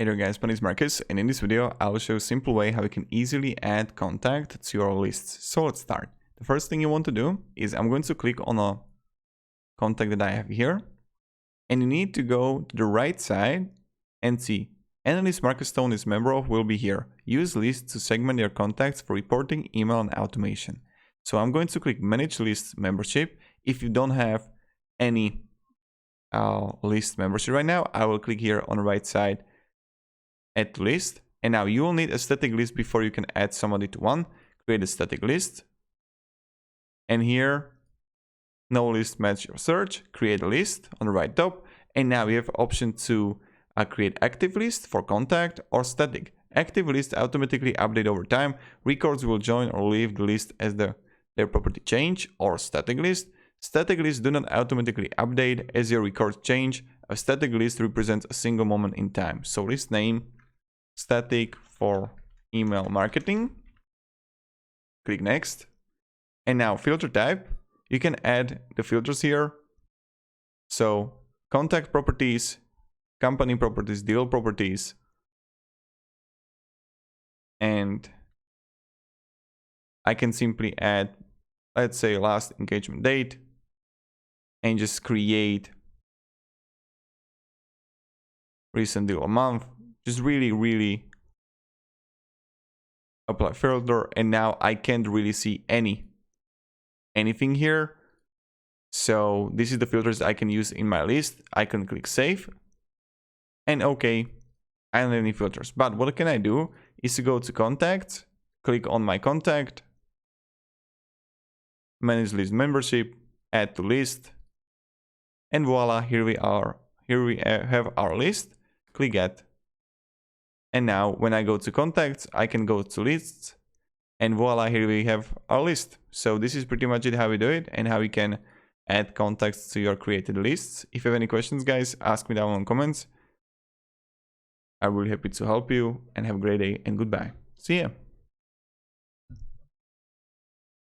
Hey there guys, my name is Marcus, and in this video I will show a simple way how you can easily add contact to your lists. So let's start. The first thing you want to do is I'm going to click on a contact that I have here, and you need to go to the right side and see Analyst Marcus Stone is member of will be here. Use lists to segment your contacts for reporting, email and automation. So I'm going to click Manage List Membership. If you don't have any list membership right now, I will click here on the right side, add to list, and now you will need a static list before you can add somebody to one. Create a static list, and here no list match your search, create a list on the right top, and now you have option to create active list for contact or static. Active list automatically update over time, records will join or leave the list as their property change, or static list lists do not automatically update as your records change. A static list represents a single moment in time. So list name static for email marketing, click next, and now filter type, you can add the filters here. So contact properties, company properties, deal properties, and I can simply add, let's say, last engagement date, and just create recent deal a month. Just really apply filter, and now I can't really see anything here. So this is the filters I can use in my list. I can click save and okay, I don't have any filters. But what can I do is to go to contacts, click on my contact, manage list membership, add to list, and voila, here we are. Here we have our list. Click add. And now when I go to contacts, I can go to lists, and voila, here we have our list. So this is pretty much it, how we do it and how we can add contacts to your created lists. If you have any questions, guys, ask me down in the comments. I'm really happy to help you, and have a great day and goodbye. See ya.